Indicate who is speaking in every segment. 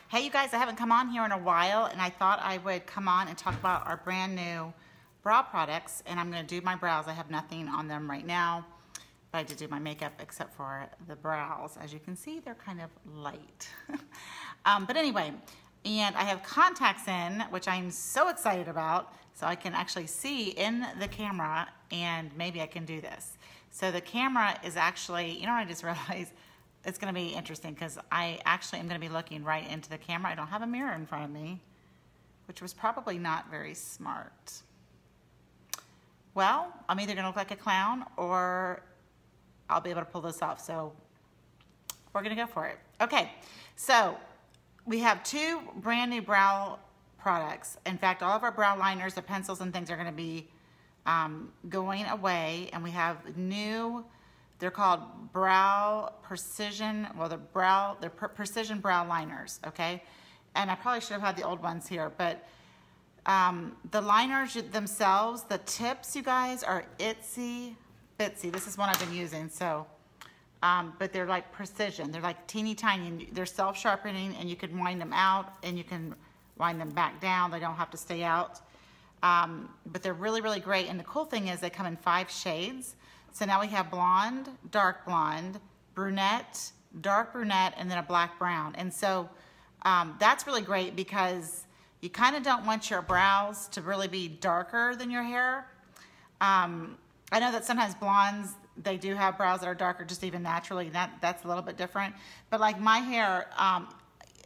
Speaker 1: Hey you guys, I haven't come on here in a while and I thought I would come on and talk about our brand new brow products, and I'm going to do my brows. I have nothing on them right now, but I did do my makeup except for the brows. As you can see, they're kind of light. But anyway, and I have contacts in, which I'm so excited about, so I can actually see in the camera, and maybe I can do this. So the camera is actually, you know what I just realized? It's going to be interesting because I actually am going to be looking right into the camera. I don't have a mirror in front of me, which was probably not very smart. Well, I'm either going to look like a clown or I'll be able to pull this off. So we're going to go for it. Okay, so we have two brand new brow products. In fact, all of our brow liners, the pencils and things are going to be going away, and we have new. They're called brow precision. Well, they're precision brow liners. Okay, and I probably should have had the old ones here, but the liners themselves, the tips, you guys, are itsy bitsy. This is one I've been using. So, but they're like precision. They're like teeny tiny. They're self-sharpening, and you can wind them out, and you can wind them back down. They don't have to stay out. But they're really, really great. And the cool thing is they come in 5 shades. So now we have blonde, dark blonde, brunette, dark brunette, and then a black brown. And so that's really great because you kind of don't want your brows to really be darker than your hair. I know that sometimes blondes, they do have brows that are darker just even naturally. That's a little bit different. But like my hair,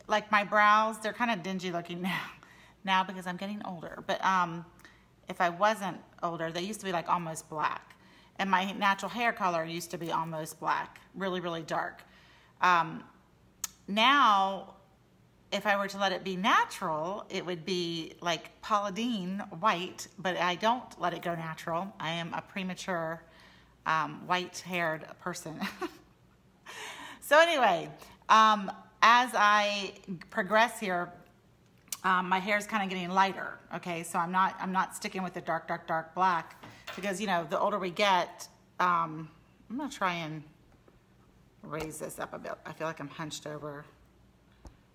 Speaker 1: like my brows, they're kind of dingy looking now because I'm getting older. But if I wasn't older, they used to be like almost black. And my natural hair color used to be almost black, really, really dark. Now, if I were to let it be natural, it would be like Paula Deen white, but I don't let it go natural. I am a premature white-haired person. So anyway, as I progress here, my hair is kind of getting lighter. Okay, so I'm not sticking with the dark, dark, dark black. Because, you know, the older we get, I'm going to try and raise this up a bit. I feel like I'm hunched over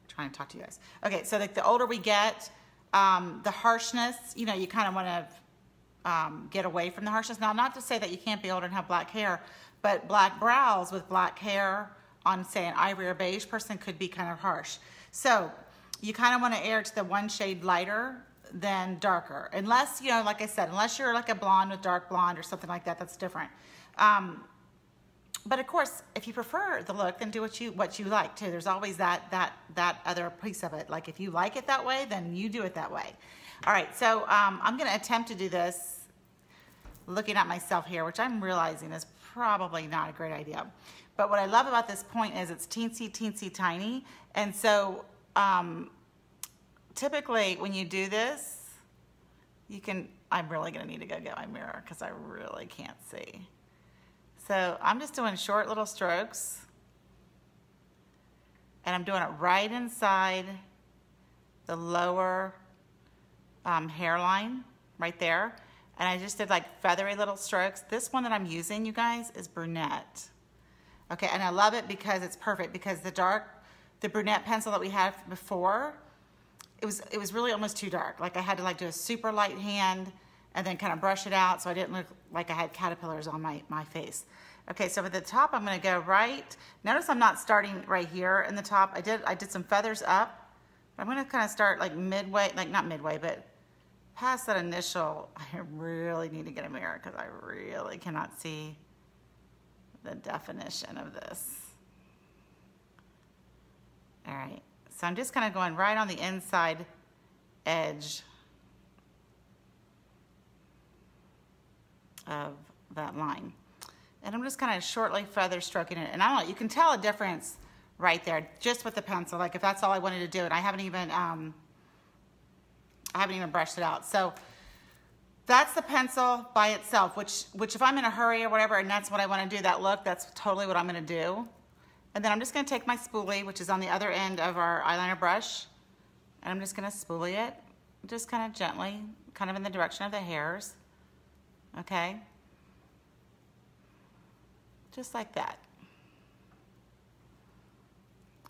Speaker 1: trying to talk to you guys. Okay, so like the older we get, the harshness, you know, you kind of want to get away from the harshness. Now, not to say that you can't be older and have black hair, but black brows with black hair on, say, an ivory or beige person could be kind of harsh. So you kind of want to err to the one shade lighter than darker, unless, you know, like I said, unless you're like a blonde with dark blonde or something like that, that's different. But of course, if you prefer the look, then do what you like too. There's always that other piece of it. Like if you like it that way, then you do it that way. All right, so I'm going to attempt to do this looking at myself here, which I'm realizing is probably not a great idea. But what I love about this point is it's teensy, teensy, tiny, and so typically when you do this, you can, I'm really gonna need to go get my mirror because I really can't see. So I'm just doing short little strokes, and I'm doing it right inside the lower hairline, right there. And I just did like feathery little strokes. This one that I'm using, you guys, is Brunette. Okay, and I love it because it's perfect, because the Brunette pencil that we had before, it was really almost too dark. Like I had to like do a super light hand and then kind of brush it out so I didn't look like I had caterpillars on my face. Okay, so at the top I'm gonna go right. Notice I'm not starting right here in the top. I did some feathers up. I'm gonna kind of start like midway, like not midway, but past that initial. I really need to get a mirror because I really cannot see the definition of this. All right. So I'm just kind of going right on the inside edge of that line. And I'm just kind of shortly feather stroking it. And I don't know, you can tell a difference right there just with the pencil, like if that's all I wanted to do. And I haven't even brushed it out. So that's the pencil by itself, which if I'm in a hurry or whatever and that's what I want to do, that look, that's totally what I'm going to do. And then I'm just going to take my spoolie, which is on the other end of our eyeliner brush, and I'm just going to spoolie it, just kind of gently, kind of in the direction of the hairs, okay? Just like that.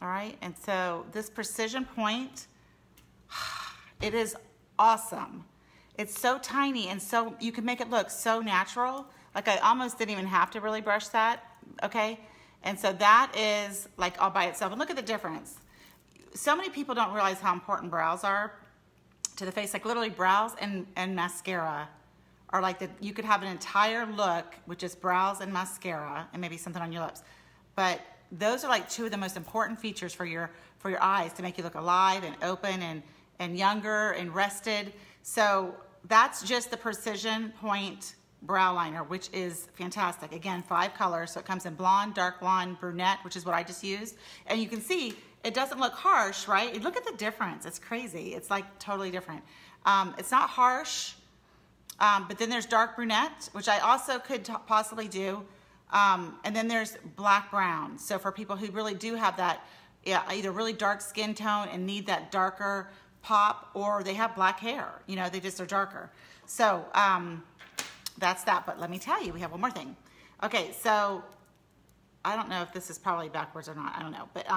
Speaker 1: All right, and so this precision point, it is awesome. It's so tiny and so you can make it look so natural. Like I almost didn't even have to really brush that, okay? And so that is like all by itself. And look at the difference. So many people don't realize how important brows are to the face. Like literally brows and mascara are like you could have an entire look with just brows and mascara and maybe something on your lips. But those are like two of the most important features for your eyes to make you look alive and open and younger and rested. So that's just the Precision Point brow liner, which is fantastic. Again, 5 colors. So it comes in blonde, dark blonde, brunette, which is what I just used. And you can see it doesn't look harsh, right? Look at the difference. It's crazy. It's like totally different. It's not harsh, but then there's dark brunette, which I also could possibly do. And then there's black brown. So for people who really do have that, either really dark skin tone and need that darker pop, or they have black hair, you know, they just are darker. So that's that. But let me tell you, we have one more thing. Okay, so I don't know if this is probably backwards or not. I don't know. But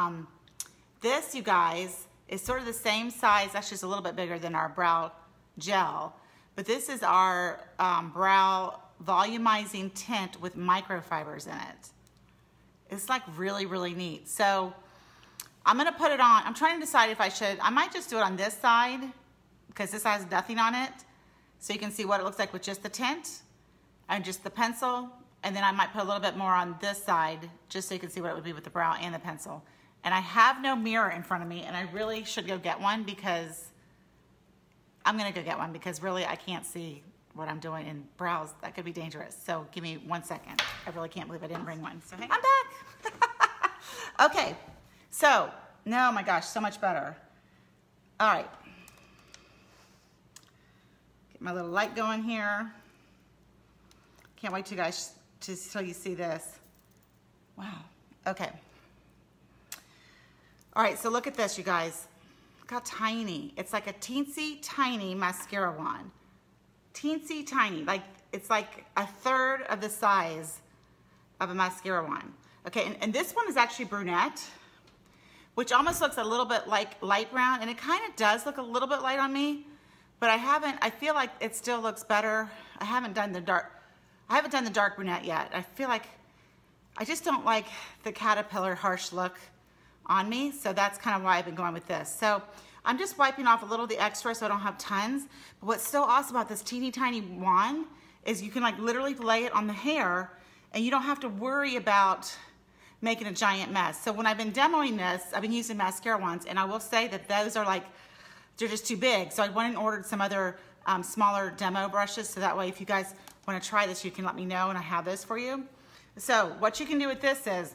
Speaker 1: this, you guys, is sort of the same size. That's just a little bit bigger than our brow gel. But this is our brow volumizing tint with microfibers in it. It's like really, really neat. So I'm gonna put it on. I'm trying to decide if I should. I might just do it on this side because this has nothing on it. So you can see what it looks like with just the tint and just the pencil. And then I might put a little bit more on this side just so you can see what it would be with the brow and the pencil. And I have no mirror in front of me, and I really should go get one because I'm gonna go get one because really I can't see what I'm doing in brows. That could be dangerous. So give me 1 second. I really can't believe I didn't bring one. So hey, I'm back. Okay, so, no, my gosh, so much better. All right. Get my little light going here. Can't wait to guys till you see this. Wow, okay. All right, so look at this, you guys. Look how tiny. It's like a teensy tiny mascara wand. Teensy tiny, like it's like 1/3 of the size of a mascara wand. Okay, and this one is actually brunette, which almost looks a little bit like light brown, and it kind of does look a little bit light on me, but I feel like it still looks better. I haven't done the dark brunette yet. I feel like I just don't like the caterpillar harsh look on me, so that's kind of why I've been going with this. So I'm just wiping off a little of the extra so I don't have tons. But what's so awesome about this teeny tiny wand is you can like literally lay it on the hair and you don't have to worry about making a giant mess. So when I've been demoing this, I've been using mascara wands, and I will say that those are like, they're just too big. So I went and ordered some other smaller demo brushes, so that way if you guys want to try this, you can let me know and I have those for you. So what you can do with this is,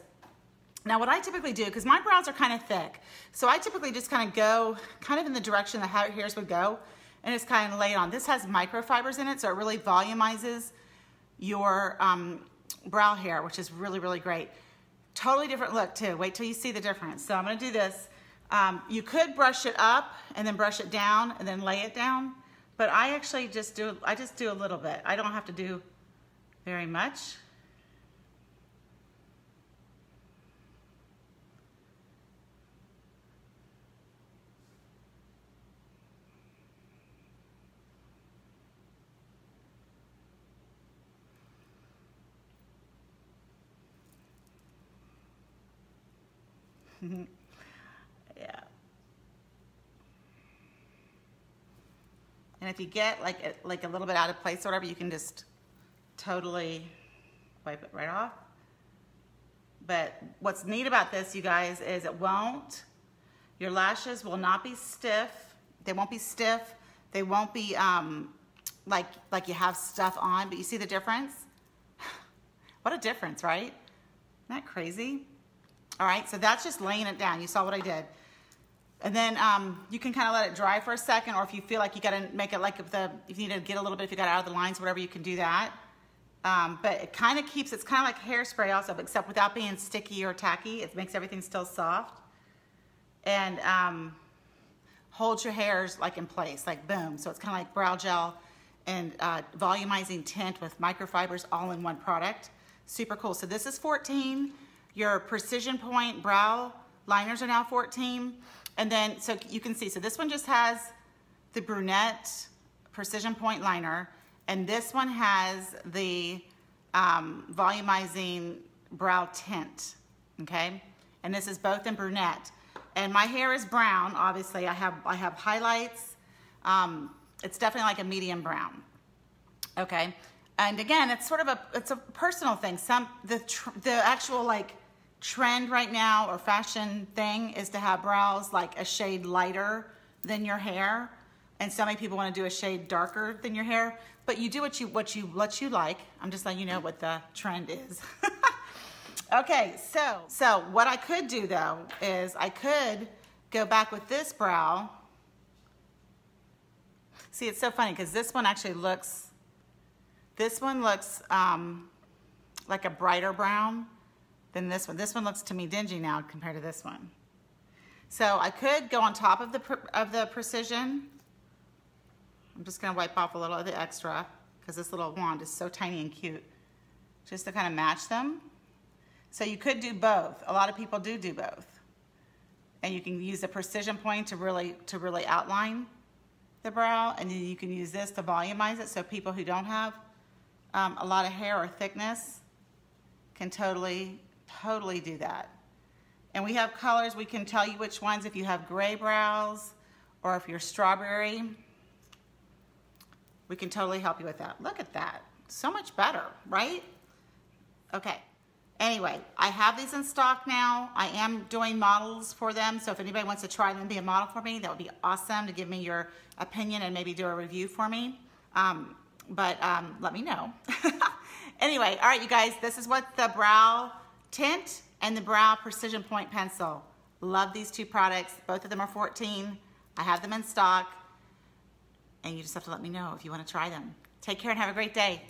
Speaker 1: now what I typically do, because my brows are kind of thick, so I typically just kind of go kind of in the direction the hairs would go and just kind of lay it on. This has microfibers in it, so it really volumizes your brow hair, which is really, really great. Totally different look too. Wait till you see the difference. So I'm gonna do this. You could brush it up and then brush it down and then lay it down, but I actually just do a little bit. I don't have to do very much. Yeah. And if you get like a little bit out of place or whatever, you can just totally wipe it right off. But what's neat about this, you guys, is your lashes will not be stiff. They won't be stiff. They won't be like you have stuff on, but you see the difference? What a difference, right? Isn't that crazy? All right, so that's just laying it down. You saw what I did. And then you can kind of let it dry for a second, or if you feel like you gotta make it like if you need to get a little bit, if you got out of the lines, whatever, you can do that. But it kind of keeps, it's kind of like hairspray also, but except without being sticky or tacky. It makes everything still soft. And holds your hairs like in place, like boom. So it's kind of like brow gel and volumizing tint with microfibers all in one product. Super cool. So this is 14. Your Precision Point brow liners are now 14. And then, so you can see, so this one just has the Brunette Precision Point liner, and this one has the Volumizing Brow Tint, okay? And this is both in Brunette. And my hair is brown, obviously. I have highlights. It's definitely like a medium brown, okay? And again, it's sort of it's a personal thing. The actual like trend right now or fashion thing is to have brows like a shade lighter than your hair. And so many people want to do a shade darker than your hair, but you do what you like. I'm just letting you know what the trend is. Okay, so what I could do though is I could go back with this brow. See, it's so funny because this one actually looks, like a brighter brown than this one. This one looks to me dingy now compared to this one. So I could go on top of the Precision. I'm just gonna wipe off a little of the extra because this little wand is so tiny and cute, just to kind of match them. So you could do both. A lot of people do both. And you can use the Precision Point to really outline the brow, and then you can use this to volumize it, so people who don't have a lot of hair or thickness can totally do that. And we have colors. We can tell you which ones, if you have gray brows or if you're strawberry, we can totally help you with that. Look at that. So much better, right? Okay. Anyway, I have these in stock now. I am doing models for them, so if anybody wants to try them and be a model for me, that would be awesome, to give me your opinion and maybe do a review for me. Let me know. Anyway, all right, you guys, this is what the Brow Tint and the Brow Precision Point Pencil. Love these two products. Both of them are 14. I have them in stock, and you just have to let me know if you want to try them. Take care and have a great day.